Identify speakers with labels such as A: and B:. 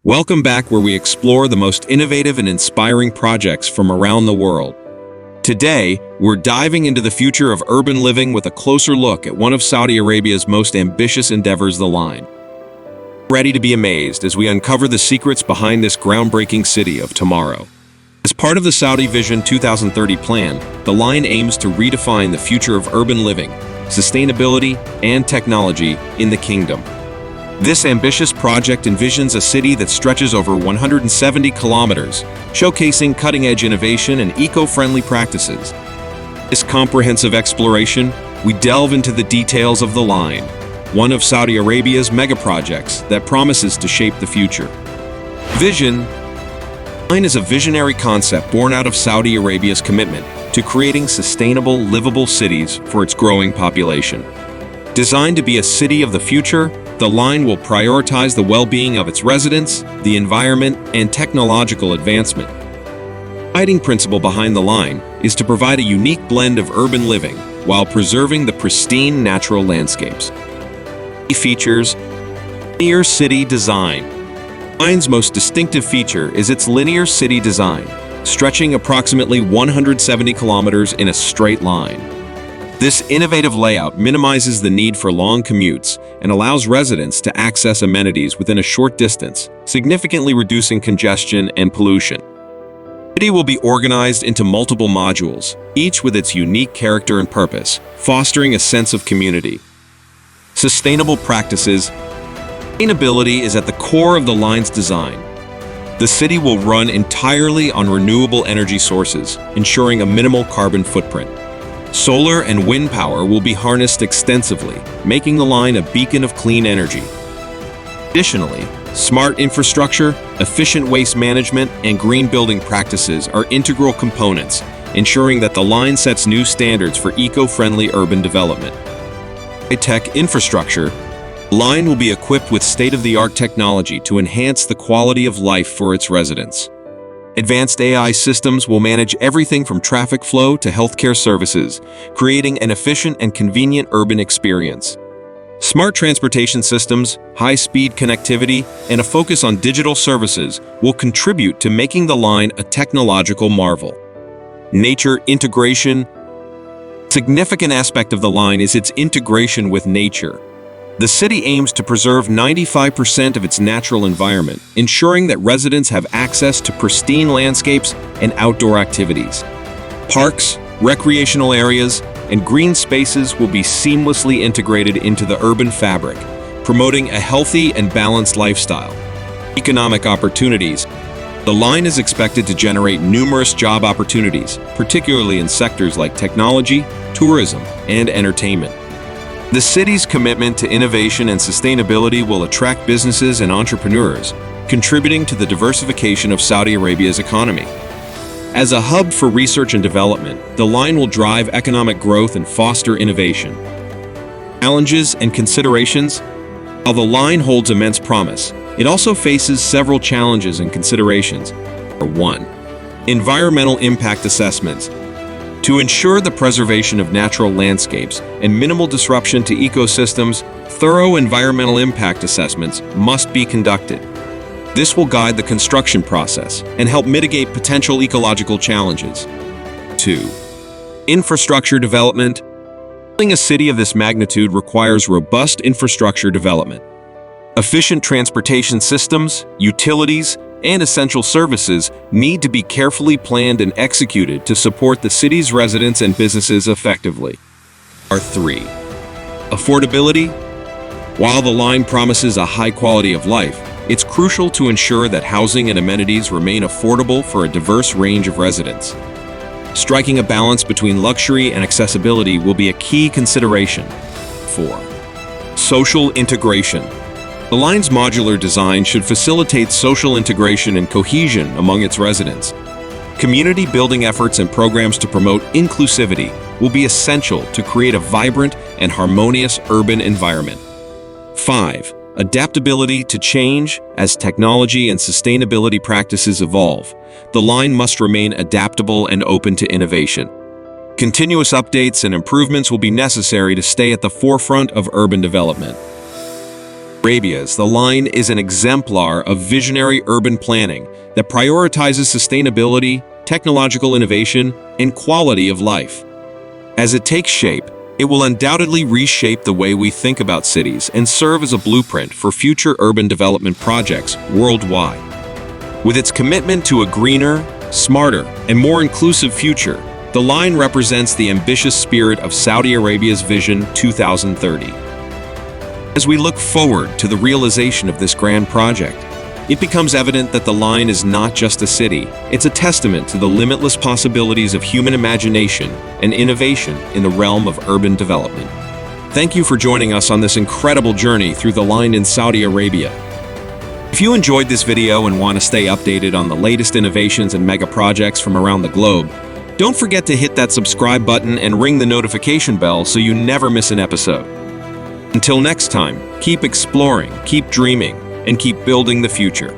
A: Welcome back, where we explore the most innovative and inspiring projects from around the world. Today, we're diving into the future of urban living with a closer look at one of Saudi Arabia's most ambitious endeavors, the Line. Ready to be amazed as we uncover the secrets behind this groundbreaking city of tomorrow. As part of the Saudi Vision 2030 plan, the Line aims to redefine the future of urban living, sustainability, and technology in the kingdom. This ambitious project envisions a city that stretches over 170 kilometers, showcasing cutting-edge innovation and eco-friendly practices. In this comprehensive exploration, we delve into the details of the Line, one of Saudi Arabia's megaprojects that promises to shape the future. Vision. Line is a visionary concept born out of Saudi Arabia's commitment to creating sustainable, livable cities for its growing population. Designed to be a city of the future, the Line will prioritize the well-being of its residents, the environment, and technological advancement. The guiding principle behind the Line is to provide a unique blend of urban living while preserving the pristine natural landscapes. Key features: linear city design. The Line's most distinctive feature is its linear city design, stretching approximately 170 kilometers in a straight line. This innovative layout minimizes the need for long commutes and allows residents to access amenities within a short distance, significantly reducing congestion and pollution. The city will be organized into multiple modules, each with its unique character and purpose, fostering a sense of community. Sustainable practices. Sustainability is at the core of the Line's design. The city will run entirely on renewable energy sources, ensuring a minimal carbon footprint. Solar and wind power will be harnessed extensively, making the Line a beacon of clean energy. Additionally, smart infrastructure, efficient waste management, and green building practices are integral components, ensuring that the Line sets new standards for eco-friendly urban development. High-tech infrastructure. The Line will be equipped with state-of-the-art technology to enhance the quality of life for its residents. Advanced AI systems will manage everything from traffic flow to healthcare services, creating an efficient and convenient urban experience. Smart transportation systems, high-speed connectivity, and a focus on digital services will contribute to making the Line a technological marvel. Nature integration. A significant aspect of the Line is its integration with nature. The city aims to preserve 95% of its natural environment, ensuring that residents have access to pristine landscapes and outdoor activities. Parks, recreational areas, and green spaces will be seamlessly integrated into the urban fabric, promoting a healthy and balanced lifestyle. Economic opportunities. The Line is expected to generate numerous job opportunities, particularly in sectors like technology, tourism, and entertainment. The city's commitment to innovation and sustainability will attract businesses and entrepreneurs, contributing to the diversification of Saudi Arabia's economy. As a hub for research and development, the Line will drive economic growth and foster innovation. Challenges and considerations. While the Line holds immense promise, it also faces several challenges and considerations. 1. Environmental impact assessments. To ensure the preservation of natural landscapes and minimal disruption to ecosystems, thorough environmental impact assessments must be conducted. This will guide the construction process and help mitigate potential ecological challenges. 2. Infrastructure development. Building a city of this magnitude requires robust infrastructure development. Efficient transportation systems, utilities, and essential services need to be carefully planned and executed to support the city's residents and businesses effectively. 3. Affordability. While the Line promises a high quality of life, it's crucial to ensure that housing and amenities remain affordable for a diverse range of residents. Striking a balance between luxury and accessibility will be a key consideration. 4. Social integration. The Line's modular design should facilitate social integration and cohesion among its residents. Community building efforts and programs to promote inclusivity will be essential to create a vibrant and harmonious urban environment. 5. Adaptability to change. As technology and sustainability practices evolve, the Line must remain adaptable and open to innovation. Continuous updates and improvements will be necessary to stay at the forefront of urban development. Arabia's, the line is an exemplar of visionary urban planning that prioritizes sustainability, technological innovation, and quality of life. As it takes shape, it will undoubtedly reshape the way we think about cities and serve as a blueprint for future urban development projects worldwide. With its commitment to a greener, smarter, and more inclusive future, the line represents the ambitious spirit of Saudi Arabia's Vision 2030. As we look forward to the realization of this grand project, it becomes evident that the line is not just a city, it's a testament to the limitless possibilities of human imagination and innovation in the realm of urban development. Thank you for joining us on this incredible journey through the line in Saudi Arabia. If you enjoyed this video and want to stay updated on the latest innovations and mega projects from around the globe, don't forget to hit that subscribe button and ring the notification bell so you never miss an episode. Until next time, keep exploring, keep dreaming, and keep building the future.